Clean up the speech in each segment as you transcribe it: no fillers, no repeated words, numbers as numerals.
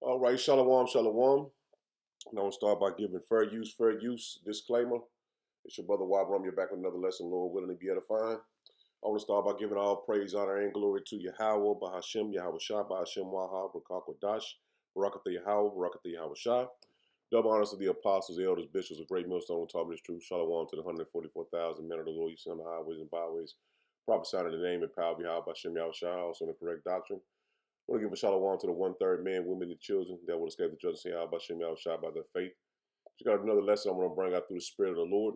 All right, shalom, shalom. And I want to start by giving fair use disclaimer. It's your brother Wabram. You're back with another lesson, Lord willing to be edifying. I want to start by giving all praise, honor, and glory to Yahweh, Bahashem, Yahweh Shah, Bahashem Wahab, Rakakwadash, Barakatha Yahweh, Barakatha Yahweh Shah. Double honors to the apostles, the elders, bishops, of great millstone who taught me this truth. Shalom to the 144,000 men of the Lord you see on the highways and byways. Prophesying in the name and power of Yahweh, Bahashem Yahweh Shah, also in the correct doctrine. I want to give a shalom to the 1/3 men, women, and children that will escape the judgment of Yahweh Shem Yahushua by their faith. We got another lesson I want to bring out through the Spirit of the Lord.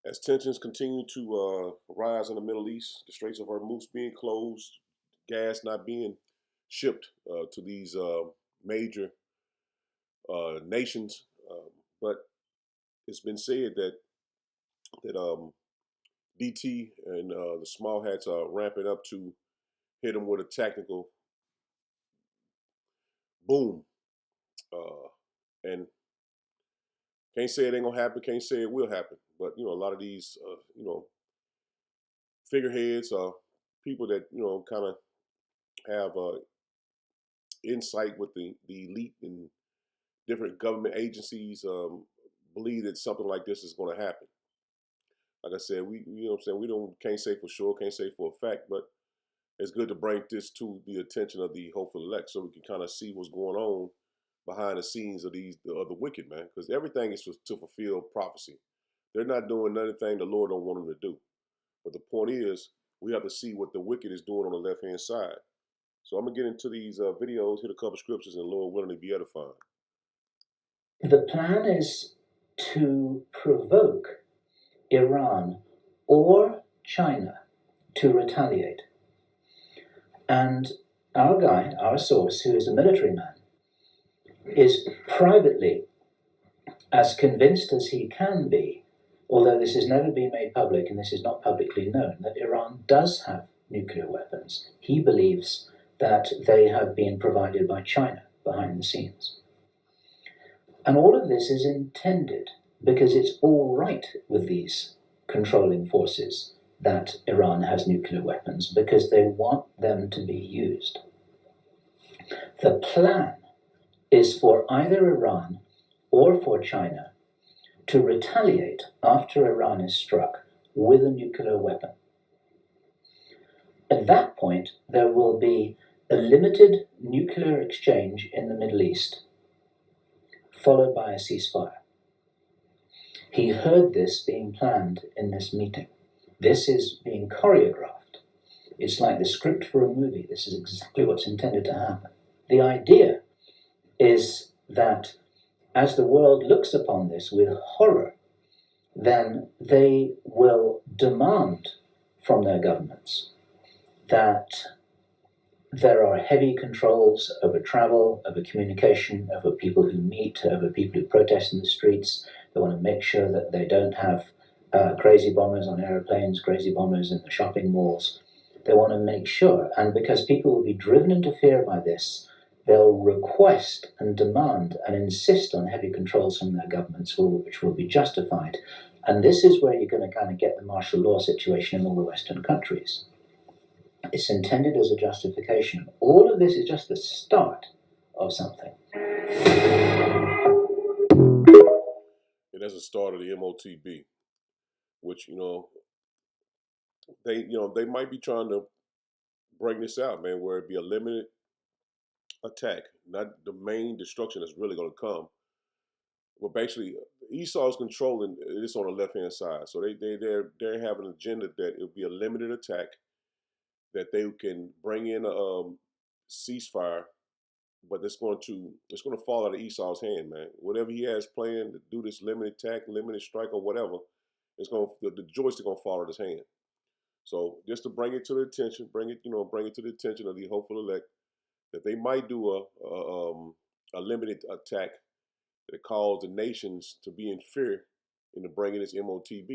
As tensions continue to rise in the Middle East, the Straits of Hormuz being closed, gas not being shipped to these major nations, but it's been said that DT and the small hats are ramping up to hit them with a tactical boom, and can't say it ain't gonna happen. Can't say it will happen. But a lot of these, figureheads are people that kind of have insight with the elite and different government agencies. Believe that something like this is going to happen. Like I said, we what I'm saying, we can't say for sure, can't say for a fact, but it's good to bring this to the attention of the hopeful elect so we can kind of see what's going on behind the scenes of the wicked, man, because everything is to fulfill prophecy. They're not doing anything the Lord don't want them to do. But the point is, we have to see what the wicked is doing on the left-hand side. So I'm going to get into these videos, hit a couple scriptures, and Lord willing to be edifying. The plan is to provoke Iran or China to retaliate. And our guy, our source, who is a military man, is privately as convinced as he can be, although this has never been made public and this is not publicly known, that Iran does have nuclear weapons. He believes that they have been provided by China behind the scenes. And all of this is intended because it's all right with these controlling forces that Iran has nuclear weapons, because they want them to be used. The plan is for either Iran or for China to retaliate after Iran is struck with a nuclear weapon. At that point, there will be a limited nuclear exchange in the Middle East, followed by a ceasefire. He heard this being planned in this meeting. This is being choreographed. It's like the script for a movie. This is exactly what's intended to happen. The idea is that as the world looks upon this with horror, then they will demand from their governments that there are heavy controls over travel, over communication, over people who meet, over people who protest in the streets. They want to make sure that they don't have crazy bombers on airplanes, crazy bombers in the shopping malls. They want to make sure, and because people will be driven into fear by this, they'll request and demand and insist on heavy controls from their governments, which will be justified. And this is where you're going to kind of get the martial law situation in all the Western countries. It's intended as a justification. All of this is just the start of something. It is the start of the MOTB, which they might be trying to bring this out, man, where it be a limited attack, not the main destruction that's really going to come. Well, basically, Esau is controlling this on the left-hand side, so they have an agenda that it'll be a limited attack, that they can bring in a ceasefire, but it's going to fall out of Esau's hand, man. Whatever he has planned to do, this limited attack, limited strike, or whatever, the joystick gonna fall out of his hand. So just to bring it to the attention, bring it to the attention of the hopeful elect, that they might do a limited attack that cause the nations to be in fear into bringing this MOTB.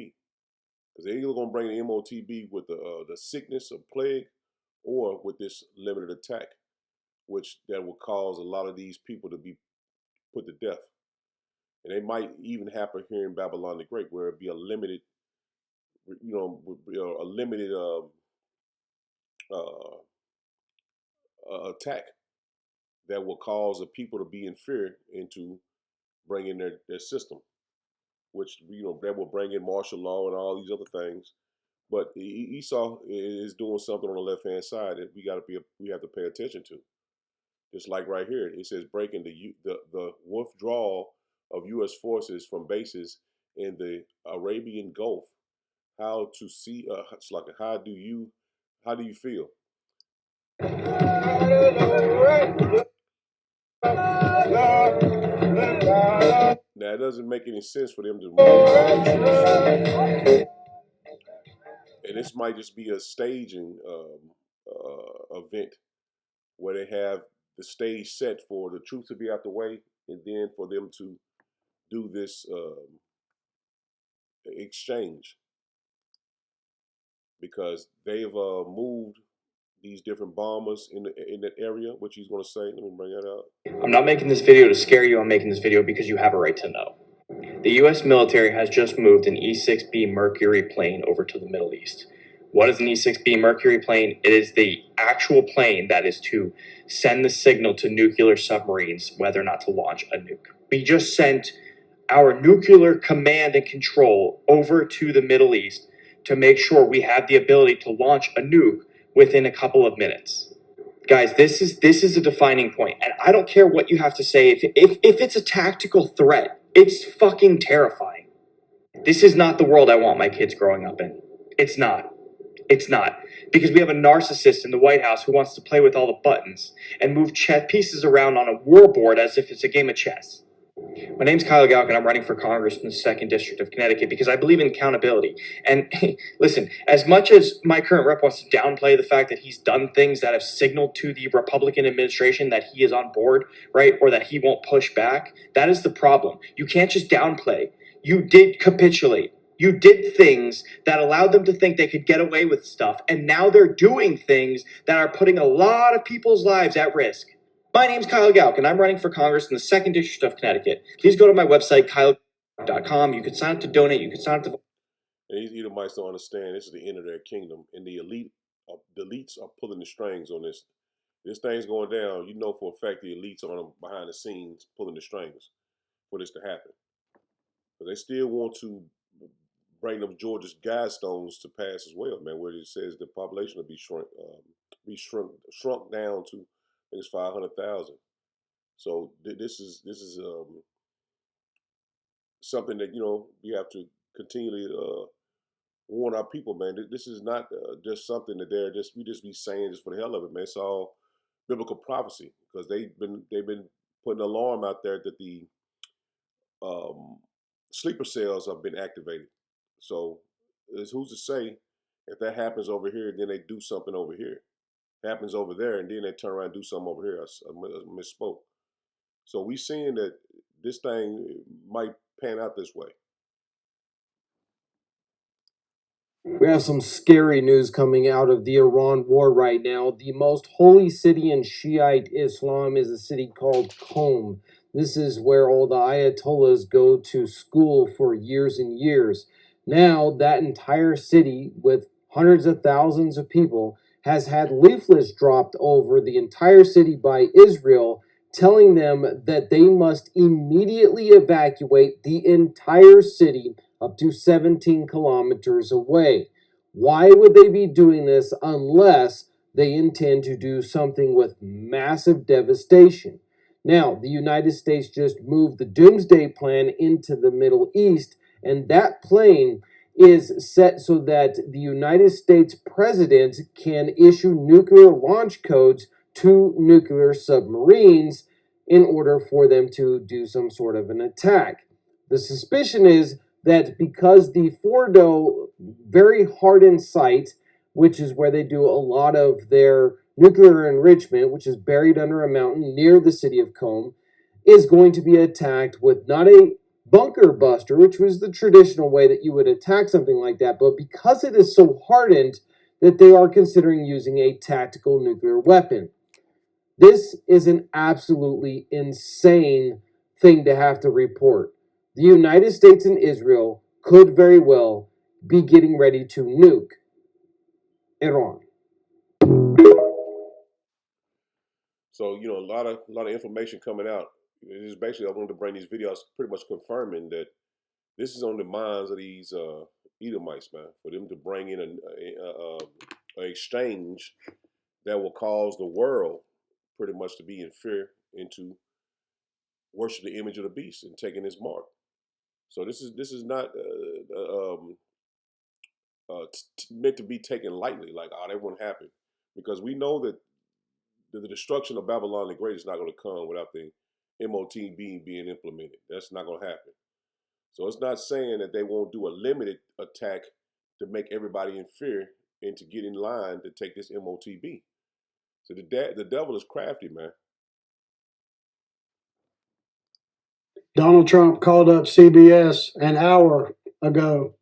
Because they're either going to bring the MOTB with the sickness of plague, or with this limited attack, which that will cause a lot of these people to be put to death. And it might even happen here in Babylon the Great, where it be a limited, a limited attack. that will cause the people to be in fear into bringing their system, which that will bring in martial law and all these other things. But Esau is doing something on the left hand side that we have to pay attention to. Just like right here, it says breaking the withdrawal of U.S. forces from bases in the Arabian Gulf. How to see? It's like how do you feel? Now it doesn't make any sense for them to move, and this might just be a staging event where they have the stage set for the truth to be out the way, and then for them to do this exchange, because they've moved these different bombers in that area, which he's going to say. Let me bring that out. I'm not making this video to scare you. I'm making this video because you have a right to know. The U.S. military has just moved an E-6B Mercury plane over to the Middle East. What is an E-6B Mercury plane? It is the actual plane that is to send the signal to nuclear submarines whether or not to launch a nuke. We just sent our nuclear command and control over to the Middle East to make sure we have the ability to launch a nuke within a couple of minutes. Guys, this is a defining point, and I don't care what you have to say. If it's a tactical threat, it's fucking terrifying. This is not the world I want my kids growing up in. It's not. It's not. Because we have a narcissist in the White House who wants to play with all the buttons and move chess pieces around on a war board as if it's a game of chess. My name's Kyle Galkin. I'm running for Congress in the 2nd District of Connecticut because I believe in accountability. And listen, as much as my current rep wants to downplay the fact that he's done things that have signaled to the Republican administration that he is on board, right, or that he won't push back, that is the problem. You can't just downplay. You did capitulate. You did things that allowed them to think they could get away with stuff, and now they're doing things that are putting a lot of people's lives at risk. My name's Kyle Galkin. I'm running for Congress in the 2nd District of Connecticut. Please go to my website, kyle.com. You can sign up to donate. You can sign up to vote. And these Edomites don't understand this is the end of their kingdom, and the elites are pulling the strings on this. This thing's going down. You know for a fact the elites are behind the scenes pulling the strings for this to happen. But they still want to bring them Georgia's guidestones to pass as well, man, where it says the population will be shrunk down to, I think it's 500,000. So this is something that we have to continually warn our people, man. This is not just something that we just be saying just for the hell of it, man. It's all biblical prophecy, because they've been putting an alarm out there that the sleeper cells have been activated. So who's to say if that happens over here, then they do something over here. Happens over there, and then they turn around and do something over here. I misspoke. So we seeing that this thing might pan out this way. We have some scary news coming out of the Iran war right now. The most holy city in Shiite Islam is a city called Qom. This is where all the Ayatollahs go to school for years and years. Now, that entire city, with hundreds of thousands of people, has had leaflets dropped over the entire city by Israel, telling them that they must immediately evacuate the entire city up to 17 kilometers away. Why would they be doing this unless they intend to do something with massive devastation? Now, the United States just moved the Doomsday Plan into the Middle East, and that plane is set so that the United States president can issue nuclear launch codes to nuclear submarines in order for them to do some sort of an attack. The suspicion is that because the Fordo very hardened site, which is where they do a lot of their nuclear enrichment, which is buried under a mountain near the city of Qom, is going to be attacked with not a bunker buster, which was the traditional way that you would attack something like that, but because it is so hardened that they are considering using a tactical nuclear weapon. This is an absolutely insane thing to have to report. The United States and Israel could very well be getting ready to nuke Iran. So a lot of information coming out. It is basically I wanted to bring these videos pretty much confirming that this is on the minds of these Edomites, man, for them to bring in a exchange that will cause the world pretty much to be in fear into worship the image of the beast and taking his mark. So this is not meant to be taken lightly, like, oh, that won't happen. Because we know that the destruction of Babylon the Great is not going to come without the MOTB being implemented. That's not going to happen. So it's not saying that they won't do a limited attack to make everybody in fear and to get in line to take this MOTB. So the devil is crafty, man. Donald Trump called up CBS an hour ago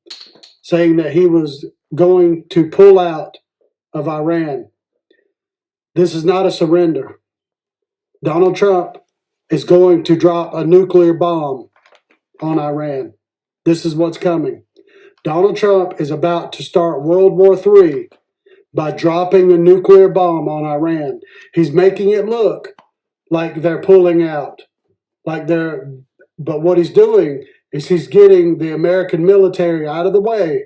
saying that he was going to pull out of Iran. This is not a surrender. Donald Trump is going to drop a nuclear bomb on Iran. This is what's coming. Donald Trump is about to start World War III by dropping a nuclear bomb on Iran. He's making it look like they're pulling out, but what he's doing is he's getting the American military out of the way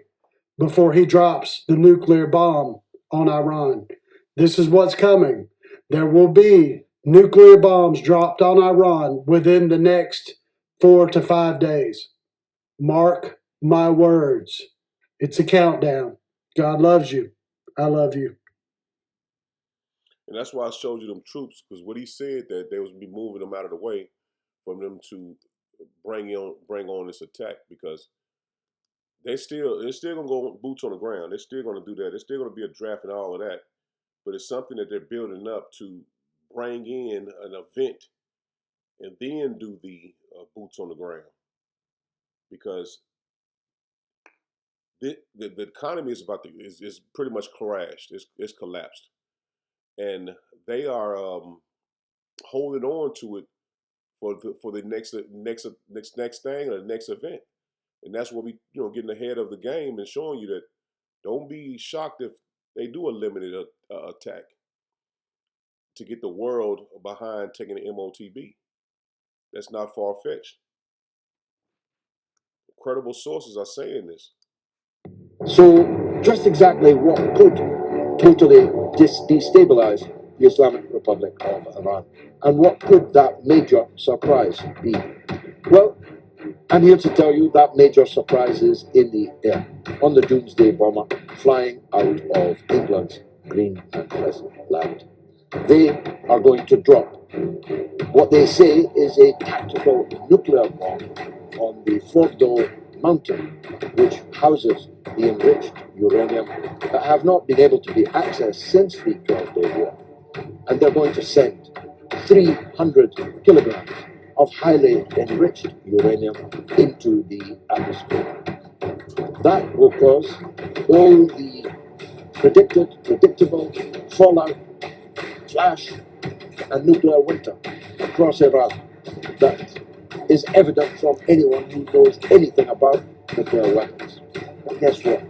before he drops the nuclear bomb on Iran. This is what's coming. There will be nuclear bombs dropped on Iran within the next 4 to 5 days. Mark my words. It's a countdown. God loves you. I love you. And that's why I showed you them troops, because what he said that they was be moving them out of the way for them to bring on this attack, because they're still gonna go boots on the ground. They're still gonna do that. There's still gonna be a draft and all of that, but it's something that they're building up to bring in an event and then do the boots on the ground, because the economy is pretty much crashed. It's collapsed, and they are holding on to it for the next thing or the next event. And that's what we getting ahead of the game and showing you that don't be shocked if they do a limited attack to get the world behind taking the MOTB. That's not far-fetched. Credible sources are saying this. So just exactly what could totally destabilize the Islamic Republic of Iran? And what could that major surprise be? Well, I'm here to tell you that major surprise is in the air, on the Doomsday Bomber, flying out of England's green and pleasant land. They are going to drop what they say is a tactical nuclear bomb on the Fordo mountain, which houses the enriched uranium that have not been able to be accessed since the 12-day war. And they're going to send 300 kilograms of highly enriched uranium into the atmosphere. That will cause all the predictable fallout, flash, and nuclear winter across Iran that is evident from anyone who knows anything about nuclear weapons. But guess what?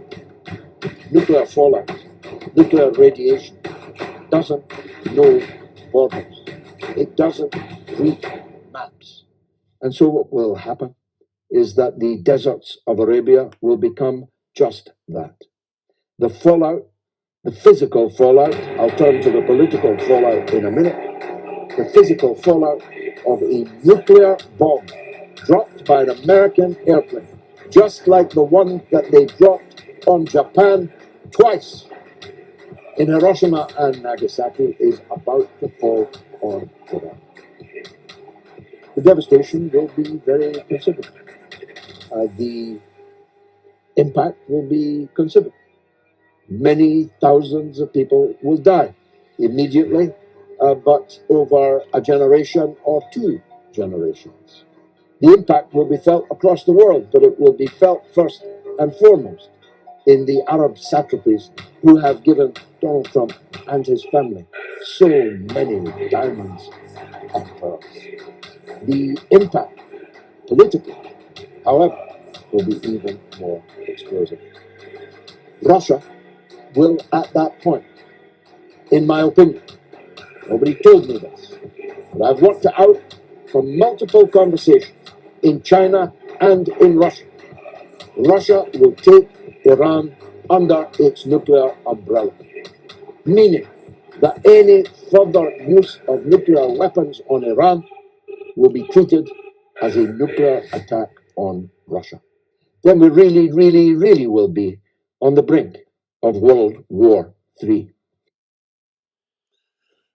Nuclear fallout, nuclear radiation doesn't know borders. It doesn't read maps. And so what will happen is that the deserts of Arabia will become just that. The fallout, the physical fallout, I'll turn to the political fallout in a minute, the physical fallout of a nuclear bomb dropped by an American airplane, just like the one that they dropped on Japan twice in Hiroshima and Nagasaki, is about to fall on Iran. The devastation will be very considerable. The impact will be considerable. Many thousands of people will die immediately, but over a generation or 2 generations. The impact will be felt across the world, but it will be felt first and foremost in the Arab satrapies who have given Donald Trump and his family so many diamonds and pearls. The impact politically, however, will be even more explosive. Russia will, at that point, in my opinion, Nobody told me this, but I've worked it out from multiple conversations in China and in Russia. Russia will take Iran under its nuclear umbrella, meaning that any further use of nuclear weapons on Iran will be treated as a nuclear attack on Russia. Then we really, really, really will be on the brink of World War III.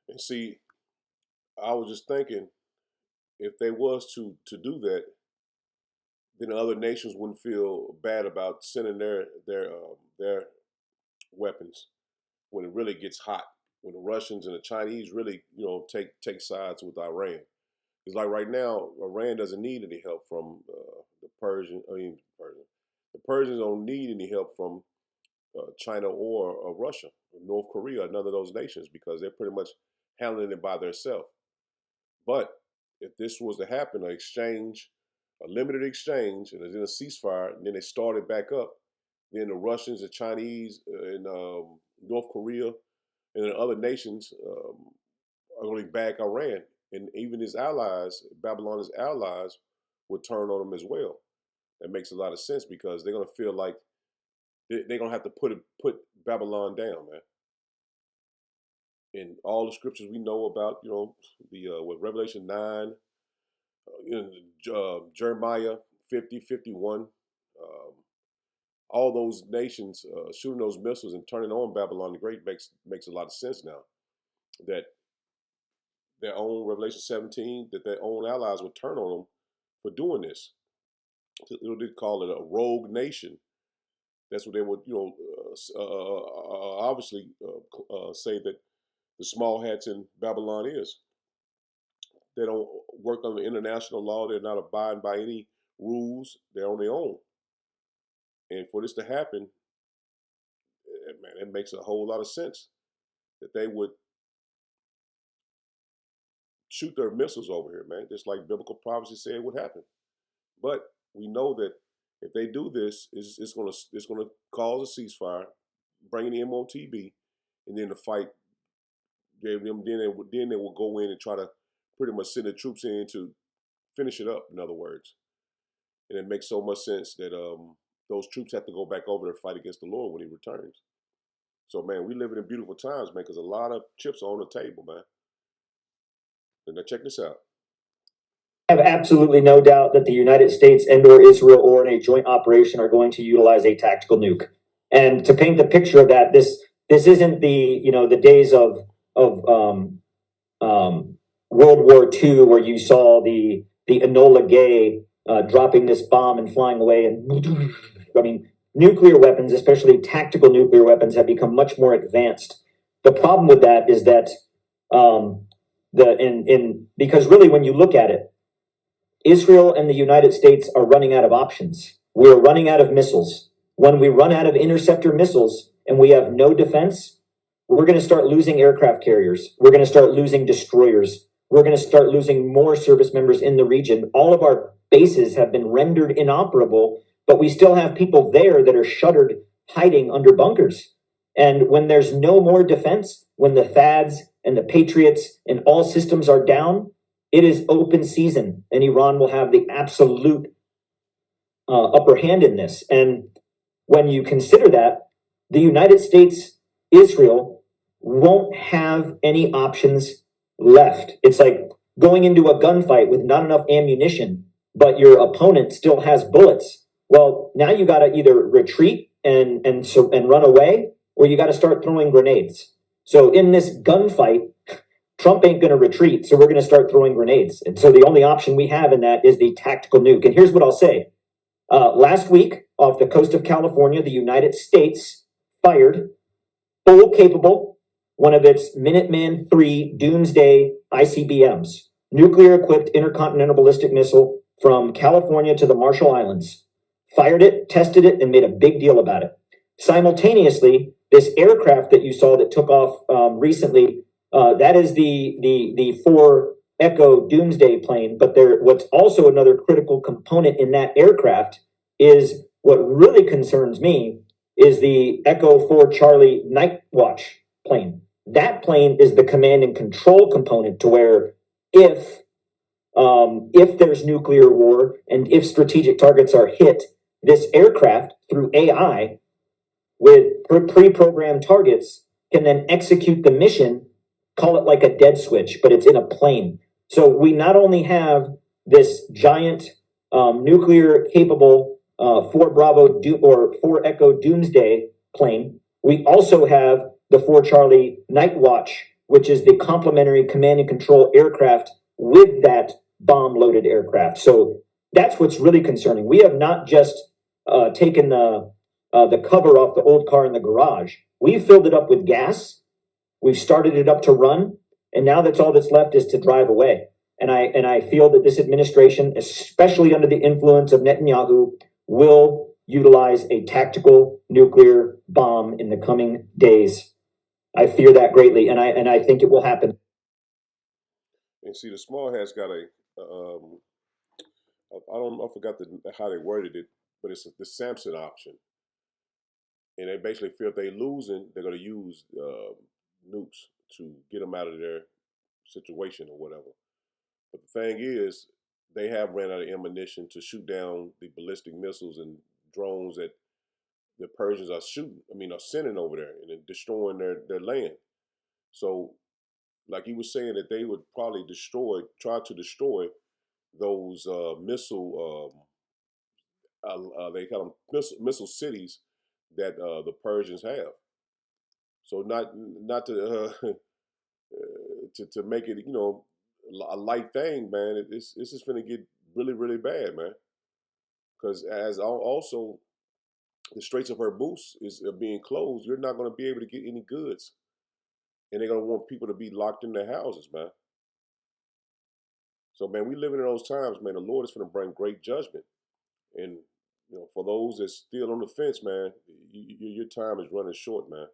And see, I was just thinking, if they was to do that, then other nations wouldn't feel bad about sending their weapons when it really gets hot. When the Russians and the Chinese really, take sides with Iran. It's like right now, Iran doesn't need any help from the Persian. The Persians don't need any help from China or Russia, or North Korea, or none of those nations, because they're pretty much handling it by themselves. But if this was to happen, an exchange, a limited exchange, and then a ceasefire, and then they started back up, then the Russians, the Chinese, and North Korea, and then other nations are going to back Iran. And even his allies, Babylon's allies, would turn on him as well. That makes a lot of sense, because they're going to feel like they're going to have to put Babylon down, man. In all the scriptures we know about, with Revelation 9, Jeremiah 50, 51, all those nations shooting those missiles and turning on Babylon the Great makes a lot of sense now. That their own Revelation 17, that their own allies would turn on them for doing this. They call it a rogue nation. That's what they would, obviously say that the small hats in Babylon is. They don't work under international law. They're not abiding by any rules. They're on their own. And for this to happen, man, it makes a whole lot of sense that they would shoot their missiles over here, man, just like biblical prophecy said would happen. But we know that if they do this, it's gonna cause a ceasefire, bring in the MOTB, and then the fight. Then they will go in and try to pretty much send the troops in to finish it up. In other words, and it makes so much sense that those troops have to go back over there to fight against the Lord when He returns. So, man, we living in beautiful times, man, because a lot of chips are on the table, man. And now check this out. I have absolutely no doubt that the United States and/or Israel, or in a joint operation, are going to utilize a tactical nuke. And to paint the picture of that, this isn't the days of World War II, where you saw the Enola Gay dropping this bomb and flying away. And I mean, nuclear weapons, especially tactical nuclear weapons, have become much more advanced. The problem with that is that because really, when you look at it, Israel and the United States are running out of options. We are running out of missiles. When we run out of interceptor missiles and we have no defense, we're going to start losing aircraft carriers. We're going to start losing destroyers. We're going to start losing more service members in the region. All of our bases have been rendered inoperable, but we still have people there that are shuttered, hiding under bunkers. And when there's no more defense, when the THAADs and the Patriots and all systems are down, it is open season, and Iran will have the absolute upper hand in this. And when you consider that, the United States, Israel, won't have any options left. It's like going into a gunfight with not enough ammunition, but your opponent still has bullets. Well, now you got to either retreat and run away, or you got to start throwing grenades. So in this gunfight, Trump ain't going to retreat, so we're going to start throwing grenades. And so the only option we have in that is the tactical nuke. And here's what I'll say. Last week, off the coast of California, the United States fired full capable, one of its Minuteman III Doomsday ICBMs, nuclear-equipped intercontinental ballistic missile from California to the Marshall Islands. Fired it, tested it, and made a big deal about it. Simultaneously, this aircraft that you saw that took off recently, that is the 4 Echo Doomsday plane, but what's also another critical component in that aircraft is what really concerns me is the Echo 4 Charlie Night Watch plane. That plane is the command and control component to where if there's nuclear war and if strategic targets are hit, this aircraft through AI with pre-programmed targets can then execute the mission, call it like a dead switch, but it's in a plane. So we not only have this giant nuclear capable 4 Echo Doomsday plane, we also have the 4 Charlie Night Watch, which is the complementary command and control aircraft with that bomb loaded aircraft. So that's what's really concerning. We have not just taken the cover off the old car in the garage. We've filled it up with gas. We've started it up to run, and now that's all that's left is to drive away. And I feel that this administration, especially under the influence of Netanyahu, will utilize a tactical nuclear bomb in the coming days. I fear that greatly, and I think it will happen. And see, the small hats got a, I forgot how they worded it, but it's the Samson option. And they basically feel if they're losing, they're going to use nukes to get them out of their situation or whatever. But the thing is, they have ran out of ammunition to shoot down the ballistic missiles and drones that the Persians are sending over there and destroying their land. So, like he was saying, that they would probably try to destroy those missile, they call them missile cities that the Persians have. So not to to make it a light thing, man. It's just gonna get really really bad, man. Because as also the Straits of Hormuz is being closed, you're not gonna be able to get any goods, and they're gonna want people to be locked in their houses, man. So man, we living in those times, man. The Lord is gonna bring great judgment, and for those that's still on the fence, man, your time is running short, man.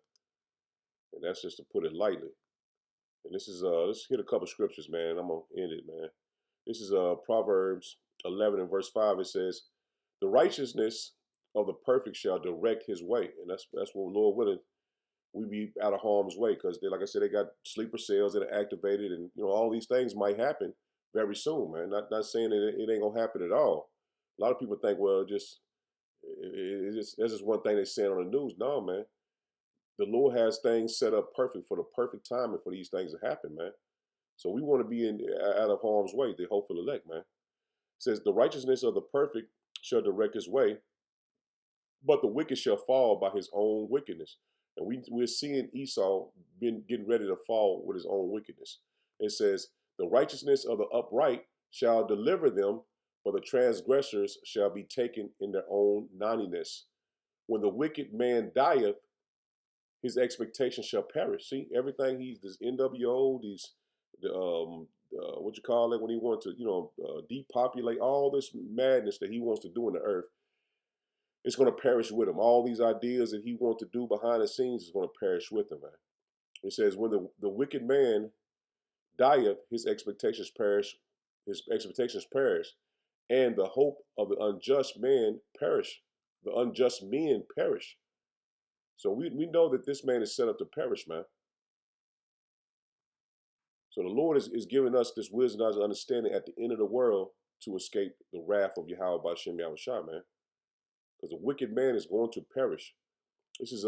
And that's just to put it lightly. And this is let's hit a couple scriptures, man. I'm gonna end it, man. This is Proverbs 11 and verse 5. It says, "The righteousness of the perfect shall direct his way," and that's what Lord willing we be out of harm's way, because they, like I said, they got sleeper cells that are activated, and all these things might happen very soon, man. Not saying that it ain't gonna happen at all. A lot of people think, well, that's just one thing they saying on the news. No, man. The Lord has things set up perfect for the perfect timing for these things to happen, man. So we want to be out of harm's way, the hopeful elect, man. It says, "The righteousness of the perfect shall direct his way, but the wicked shall fall by his own wickedness." And we're seeing Esau getting ready to fall with his own wickedness. It says, "The righteousness of the upright shall deliver them, but the transgressors shall be taken in their own naughtiness. When the wicked man dieth, his expectation shall perish." See, everything this NWO, what you call it, when he wants to, depopulate all this madness that he wants to do in the earth, it's going to perish with him. All these ideas that he wants to do behind the scenes is going to perish with him, man. It says, "When the wicked man dieth, his expectations perish, and the hope of the unjust man perish. The unjust men perish." So we know that this man is set up to perish, man. So the Lord is giving us this wisdom and understanding at the end of the world to escape the wrath of Yahweh Bashem Yahushua, man. Because the wicked man is going to perish. This is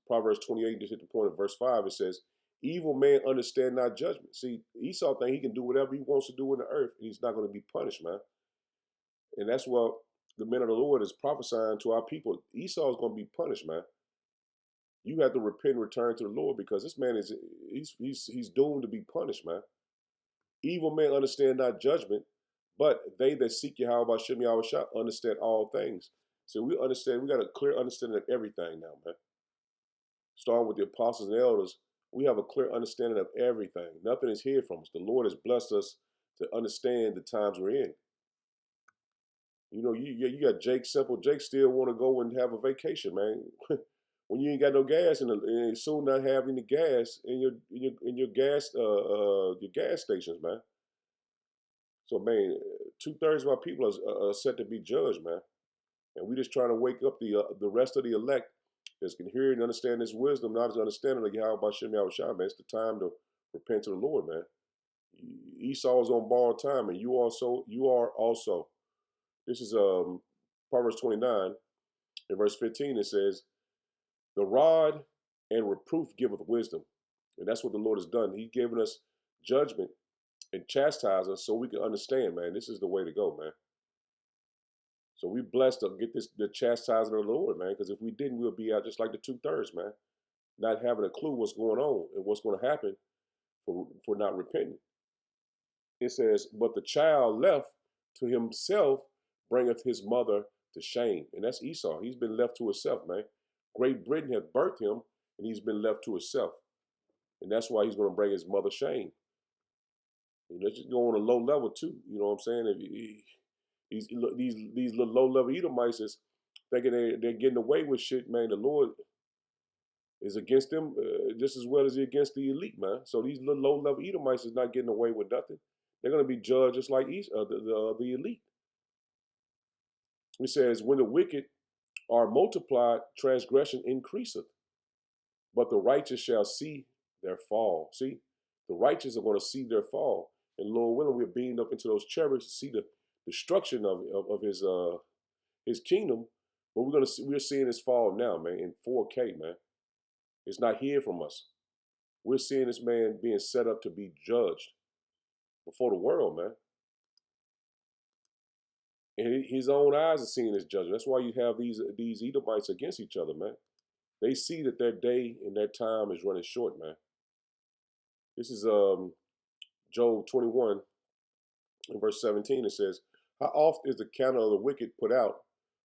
Proverbs 28, just hit the point of verse 5. It says, "Evil man understand not judgment." See, Esau think he can do whatever he wants to do in the earth, and he's not going to be punished, man. And that's what the men of the Lord is prophesying to our people. Esau is going to be punished, man. You have to repent and return to the Lord, because this man he's doomed to be punished, man. Evil men understand not judgment, but they that seek Yahweh Bashem Yahushua understand all things. So we got a clear understanding of everything now, man. Starting with the apostles and elders, we have a clear understanding of everything. Nothing is hid from us. The Lord has blessed us to understand the times we're in. You got Jake Simple. Jake still want to go and have a vacation, man. When you ain't got no gas and soon not have any gas in your gas stations, man. So man, 2/3 of our people are set to be judged, man. And we just trying to wake up the rest of the elect that can hear and understand this wisdom, not as understanding of Yahweh Bashem Yahushua, man. It's the time to repent to the Lord, man. Esau is on borrowed time, and you are also. This is Proverbs 29, in verse 15, it says, the rod and reproof giveth wisdom. And that's what the Lord has done. He's given us judgment and chastise us so we can understand, man. This is the way to go, man. So we blessed to get the chastisement of the Lord, man, because if we didn't, we'll be out just like the 2/3, man, not having a clue what's going on and what's going to happen for not repenting. It says, but the child left to himself bringeth his mother to shame. And that's Esau. He's been left to himself, man. Great Britain had birthed him, and he's been left to himself. And that's why he's going to bring his mother shame. And let's just go on a low level, too. You know what I'm saying? These little low-level Edomites is thinking they're getting away with shit, man. The Lord is against them just as well as he against the elite, man. So these little low-level Edomites is not getting away with nothing. They're going to be judged just like the elite. It says, when the wicked are multiplied, transgression increaseth, but the righteous shall see their fall. See, the righteous are going to see their fall. And Lord willing, we're beamed up into those chariots to see the destruction of his kingdom. But we're seeing his fall now, man, in 4K, man. It's not hid from us. We're seeing this man being set up to be judged before the world, man. And his own eyes are seeing this judgment. That's why you have these Edomites against each other, man. They see that their day and their time is running short, man. This is Job 21, in verse 17. It says, how oft is the candle of the wicked put out?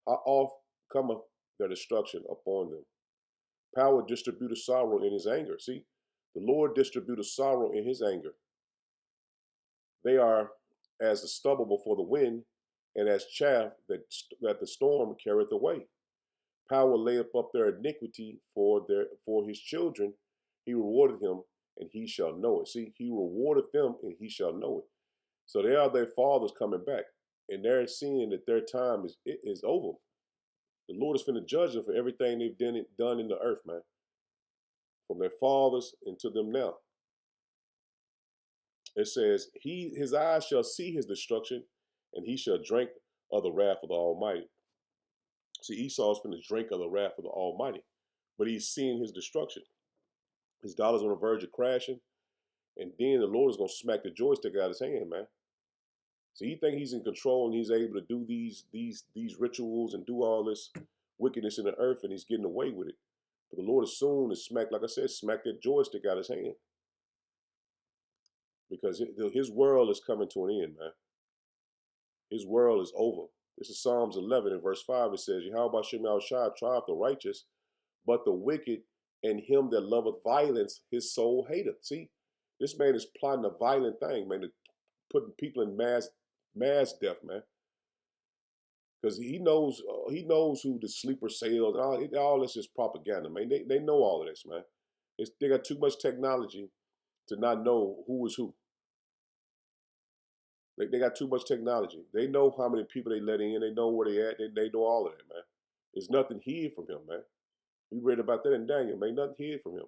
How oft cometh their destruction upon them? Power distributeth sorrow in his anger. See, the Lord distributeth sorrow in his anger. They are as the stubble before the wind, and as chaff that the storm carrieth away. Power layeth up their iniquity for his children. He rewarded him, and he shall know it. See, he rewarded them, and he shall know it. So they are their fathers coming back, and they're seeing that their time is over. The Lord is finna judge them for everything they've done in the earth, man. From their fathers into them now. It says, his eyes shall see his destruction, and he shall drink of the wrath of the Almighty. See, Esau's finna drink of the wrath of the Almighty, but he's seeing his destruction. His dollar's on the verge of crashing, and then the Lord is gonna smack the joystick out of his hand, man. So he think he's in control and he's able to do these rituals and do all this wickedness in the earth, and he's getting away with it. But the Lord is soon to smack, like I said, smack that joystick out of his hand. Because his world is coming to an end, man. His world is over. This is Psalms 11 in verse 5. It says, Yahweh Bashem Yahushua trieth the righteous, but the wicked and him that loveth violence, his soul hateth. See, this man is plotting a violent thing, man, putting people in mass death, man. Because he knows who the sleeper cells, all this is propaganda, man. They know all of this, man. They got too much technology to not know who is who. They got too much technology. They know how many people they let in. They know where they at. They know all of that, man. There's nothing hid from him, man. We read about that in Daniel, man. Nothing hid from him.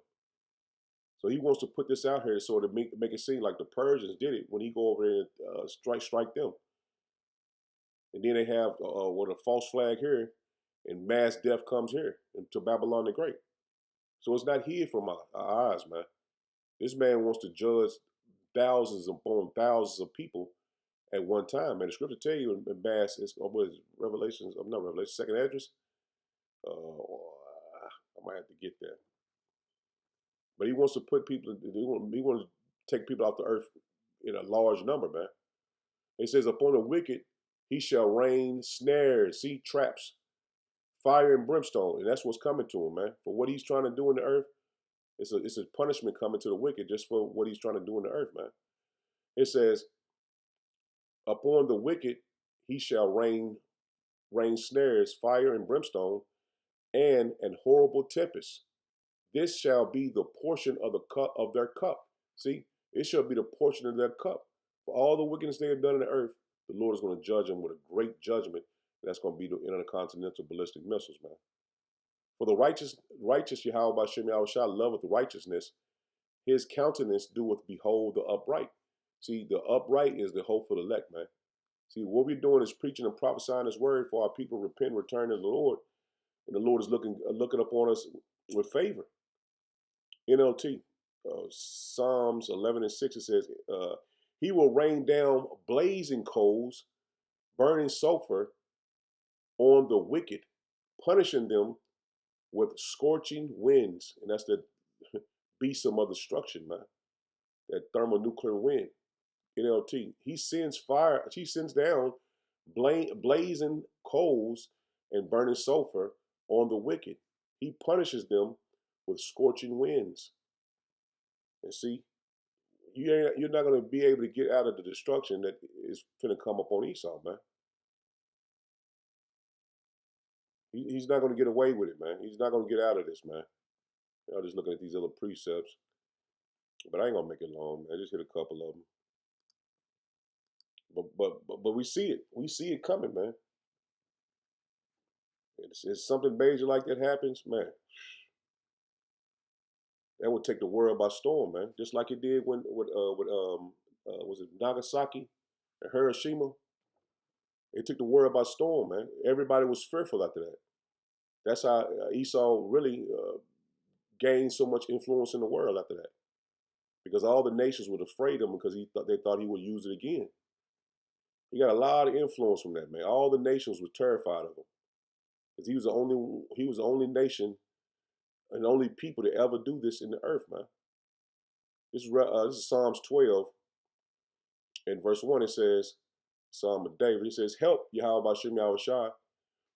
So he wants to put this out here so to make it seem like the Persians did it when he go over there and strike them. And then they have a false flag here, and mass death comes here to Babylon the Great. So it's not hid from our eyes, man. This man wants to judge thousands upon thousands of people at one time, man. The scripture tell you in mass, what is it, Revelations, not Revelation, second address. I might have to get that. But he wants to put people, he wants to take people off the earth in a large number, man. It says, upon the wicked, he shall rain snares, see, traps, fire and brimstone. And that's what's coming to him, man. For what he's trying to do in the earth, it's a punishment coming to the wicked just for what he's trying to do in the earth, man. It says, upon the wicked, he shall rain snares, fire and brimstone, and an horrible tempest. This shall be the portion of the cup of their cup. See, it shall be the portion of their cup. For all the wickedness they have done in the earth, the Lord is going to judge them with a great judgment. That's going to be the intercontinental ballistic missiles, man. For the righteous Yahweh Bashem Yahushua loveth righteousness. His countenance doeth behold the upright. See, the upright is the hope for the elect, man. See, what we're doing is preaching and prophesying His word for our people repent, return to the Lord, and the Lord is looking upon us with favor. NLT, Psalms 11:6, it says, He will rain down blazing coals, burning sulfur on the wicked, punishing them with scorching winds. And that's the besom of destruction, man. That thermonuclear wind. NLT. He sends down blazing coals and burning sulfur on the wicked. He punishes them with scorching winds. And see, you're not going to be able to get out of the destruction that is going to come upon Esau, man. He's not going to get away with it, man. He's not going to get out of this, man. I'm just looking at these other precepts. But I ain't going to make it long, man. I just hit a couple of them. But we see it. We see it coming, man. It's something major like that happens, man. That would take the world by storm, man. Just like it did when was it Nagasaki and Hiroshima? It took the world by storm, man. Everybody was fearful after that. That's how Esau really gained so much influence in the world after that, because all the nations were afraid of him because they thought he would use it again. He got a lot of influence from that, man. All the nations were terrified of him because he was the only nation and the only people to ever do this in the earth, man. This is Psalms 12 and verse 1. It says, Psalm of David. It says, "Help Yahweh Bashem Yahushua,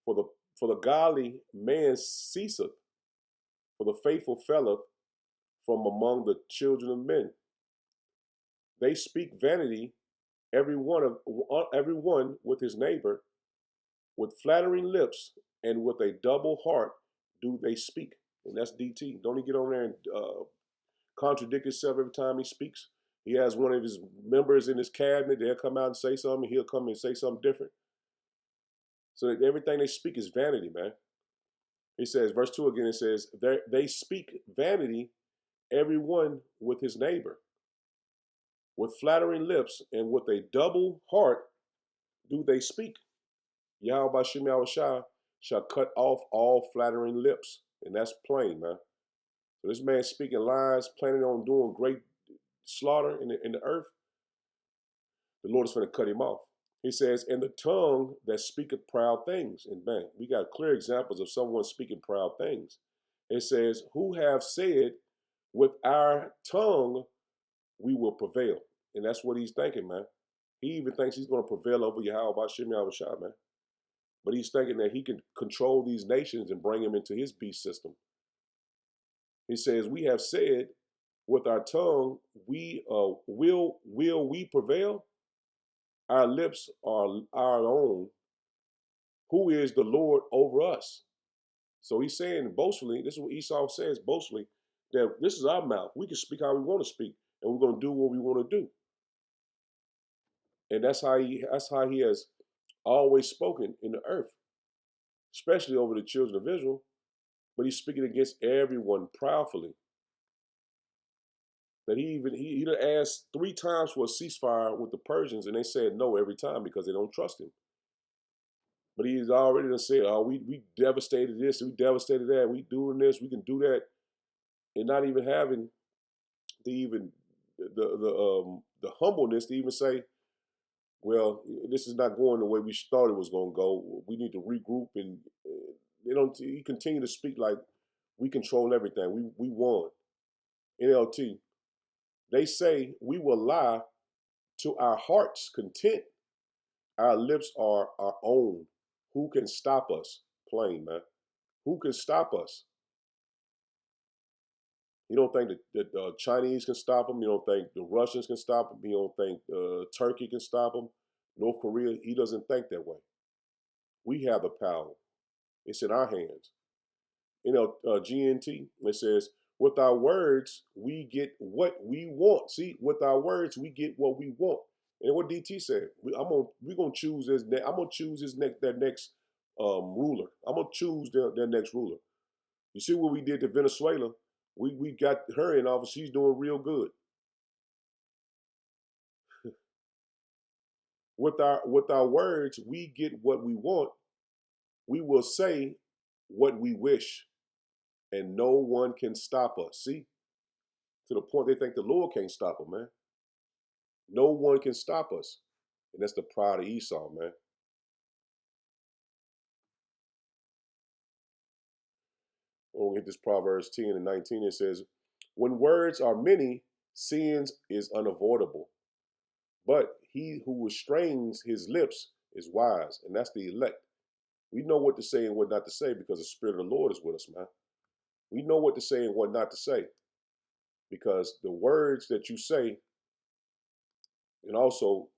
for the godly man ceaseth, for the faithful felleth from among the children of men. They speak vanity, every one with his neighbor, with flattering lips and with a double heart do they speak." And that's DT. Don't he get on there and contradict himself every time he speaks? He has one of his members in his cabinet. They'll come out and say something. He'll come and say something different. So that everything they speak is vanity, man. He says, verse 2 again, it says, they speak vanity, everyone with his neighbor. With flattering lips and with a double heart do they speak. Yahweh Bashem Yahushua shall cut off all flattering lips. And that's plain, man. So this man speaking lies, planning on doing great slaughter in the earth, the Lord is going to cut him off. He says, and the tongue that speaketh proud things. And bang, we got clear examples of someone speaking proud things. It says, who have said, with our tongue we will prevail. And that's what he's thinking, man. He even thinks he's going to prevail over Yahweh Bashem Yahushua, man. But he's thinking that he can control these nations and bring them into his beast system. He says, we have said with our tongue, we will we prevail? Our lips are our own. Who is the Lord over us? So he's saying boastfully, this is what Esau says boastfully, that this is our mouth. We can speak how we want to speak, and we're going to do what we want to do. And that's how he has always spoken in the earth, especially over the children of Israel. But he's speaking against everyone proudly. That he asked 3 times for a ceasefire with the Persians, and they said no every time because they don't trust him. But he's already said, "Oh, we devastated this, we devastated that, we doing this, we can do that," and not even having the humbleness to even say, "Well, this is not going the way we thought it was going to go. We need to regroup." And they don't. He continue to speak like we control everything. We won. NLT. They say we will lie to our heart's content. Our lips are our own. Who can stop us? Plain, man. Who can stop us? You don't think that the Chinese can stop them? You don't think the Russians can stop them? You don't think Turkey can stop them? North Korea? He doesn't think that way. We have the power. It's in our hands. GNT, it says, with our words, we get what we want. See, with our words, we get what we want. And what DT said, we're gonna choose their next ruler. I'm gonna choose their next ruler. You see what we did to Venezuela? We got her in office. She's doing real good. With our words, we get what we want. We will say what we wish, and no one can stop us. See, to the point they think the Lord can't stop them, man. No one can stop us, and that's the pride of Esau, man. When we hit this Proverbs 10 and 19, it says, "When words are many, sins is unavoidable. But he who restrains his lips is wise," and that's the elect. We know what to say and what not to say because the Spirit of the Lord is with us, man. We know what to say and what not to say because the words that you say can also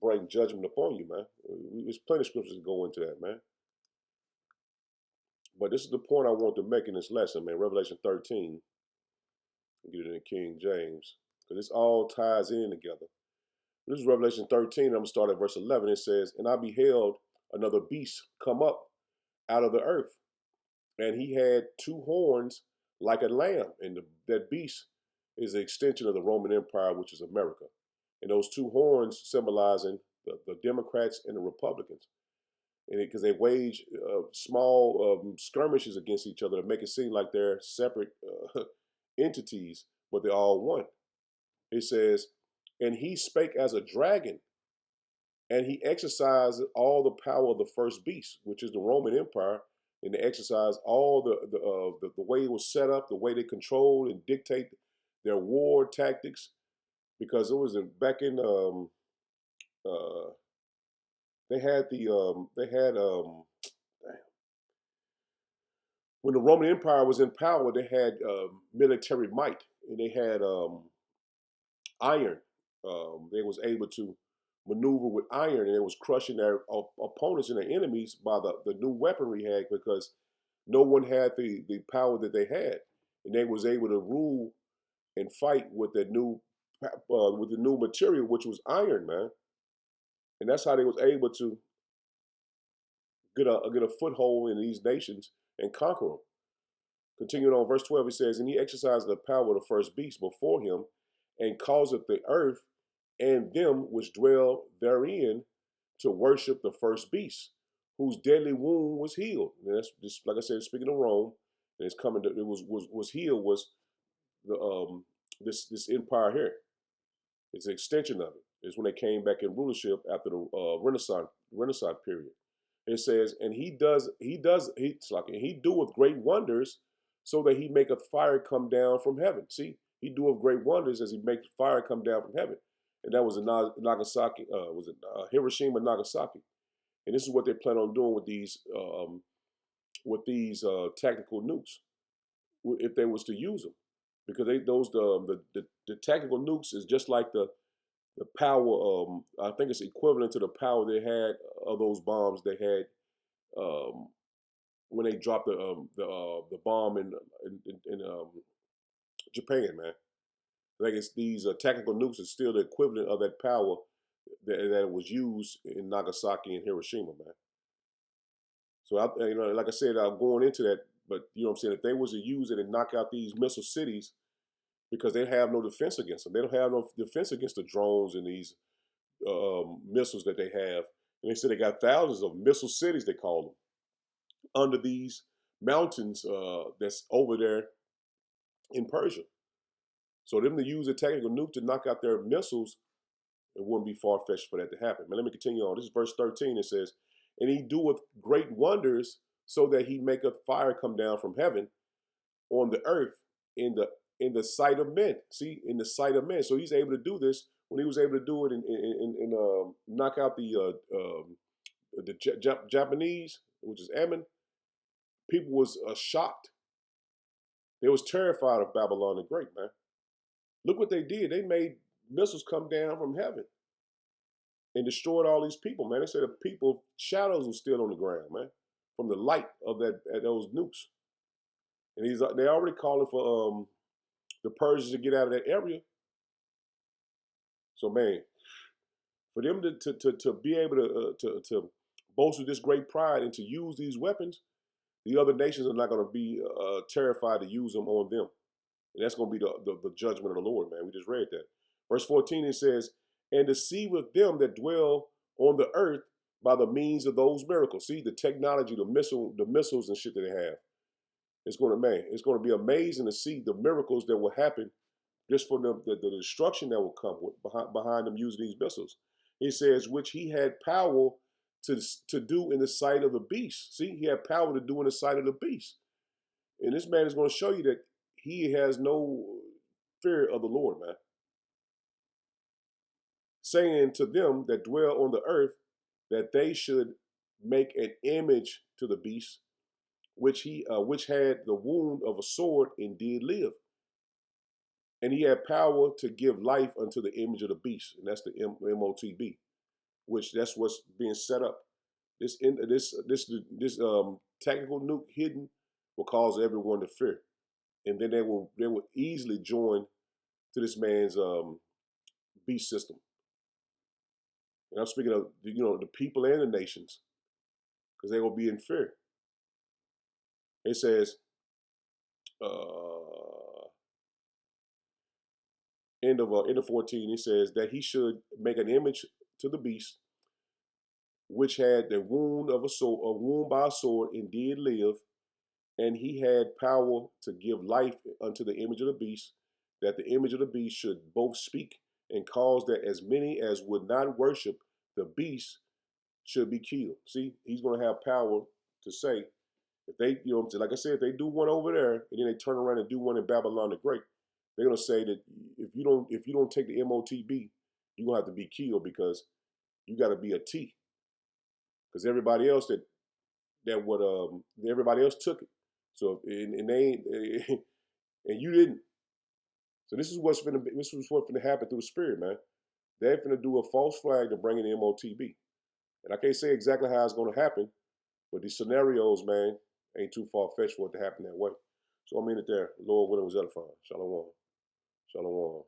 bring judgment upon you, man. There's plenty of scriptures that go into that, man. But this is the point I want to make in this lesson, man. Revelation 13. Get it in King James because this all ties in together. This is Revelation 13. I'm going to start at verse 11. It says, "And I beheld another beast come up out of the earth, and he had two horns like a lamb." And that beast is the extension of the Roman Empire, which is America. And those two horns symbolizing the Democrats and the Republicans. And because they wage small skirmishes against each other to make it seem like they're separate entities, but they're all one. It says, "And he spake as a dragon, and he exercised all the power of the first beast," which is the Roman Empire, and they exercised all the way it was set up, the way they controlled and dictate their war tactics, because it was back in they had when the Roman Empire was in power, they had military might, and they had iron. They was able to maneuver with iron, and it was crushing their opponents and their enemies by the new weaponry had, because no one had the power that they had, and they was able to rule and fight with the new material, which was iron, man. And that's how they was able to get a foothold in these nations and conquer them. Continuing on, verse 12, it says, "And he exercised the power of the first beast before him, and causeth the earth and them which dwell therein to worship the first beast, whose deadly wound was healed." And that's just like I said, speaking of Rome, and it's coming. It was healed was the this empire here. It's an extension of it. It's when they came back in rulership after the Renaissance period. It says, "And he doeth great wonders, so that he maketh fire come down from heaven." See, he doeth great wonders as he makes fire come down from heaven. And that was in Nagasaki, Hiroshima, Nagasaki. And this is what they plan on doing with these tactical nukes, if they was to use them, because the tactical nukes is just like the power. I think it's equivalent to the power they had of those bombs they had when they dropped the bomb in Japan, man. Like it's these tactical nukes is still the equivalent of that power that was used in Nagasaki and Hiroshima, man. So like I said, I'm going into that, but you know what I'm saying. If they was to use it and knock out these missile cities, because they have no defense against them. They don't have no defense against the drones and these missiles that they have. And they said they got thousands of missile cities, they call them, under these mountains that's over there in Persia. So them to use a tactical nuke to knock out their missiles, it wouldn't be far-fetched for that to happen. But let me continue on. This is verse 13. It says, "And he doeth great wonders, so that he maketh fire come down from heaven on the earth in the sight of men." See, in the sight of men. So he's able to do this when he was able to do it and knock out the Japanese, which is Ammon. People was shocked. They was terrified of Babylon the Great, man. Look what they did. They made missiles come down from heaven and destroyed all these people, man. They said the people shadows were still on the ground, man, from the light of those nukes. And they already calling for the Persians to get out of that area. So, man, for them to be able to boast with this great pride and to use these weapons, the other nations are not going to be terrified to use them on them. And that's going to be the judgment of the Lord, man. We just read that. Verse 14, it says, and deceiveth them that dwell on the earth by the means of those miracles. See, the technology, the missiles and shit that they have. It's going to be amazing to see the miracles that will happen just for the destruction that will come behind them using these missiles. He says, which he had power to do in the sight of the beast. See, he had power to do in the sight of the beast. And this man is going to show you that he has no fear of the Lord, man. Saying to them that dwell on the earth that they should make an image to the beast, which had the wound of a sword and did live. And he had power to give life unto the image of the beast, and that's the MOTB, which that's what's being set up. This tactical nuke hidden will cause everyone to fear, and then they will easily join to this man's beast system. And I'm speaking of the people and the nations, because they will be in fear. It says, end of 14, it says that he should make an image to the beast, which had the wound of a wound by a sword, and did live, and he had power to give life unto the image of the beast, that the image of the beast should both speak and cause that as many as would not worship the beast should be killed. See, he's going to have power to say, if they, like I said, if they do one over there, and then they turn around and do one in Babylon the Great, they're going to say that if you don't take the MOTB, you're going to have to be killed, because you got to be a T. Because everybody else everybody else took it. So and they and you didn't. So this is what's going to happen through the Spirit, man. They're going to do a false flag to bring in the MOTB, and I can't say exactly how it's going to happen, but these scenarios, man, ain't too far fetched for it to happen that way. So I'm in it there. Lord willing was edifying. Shalom. Shalom.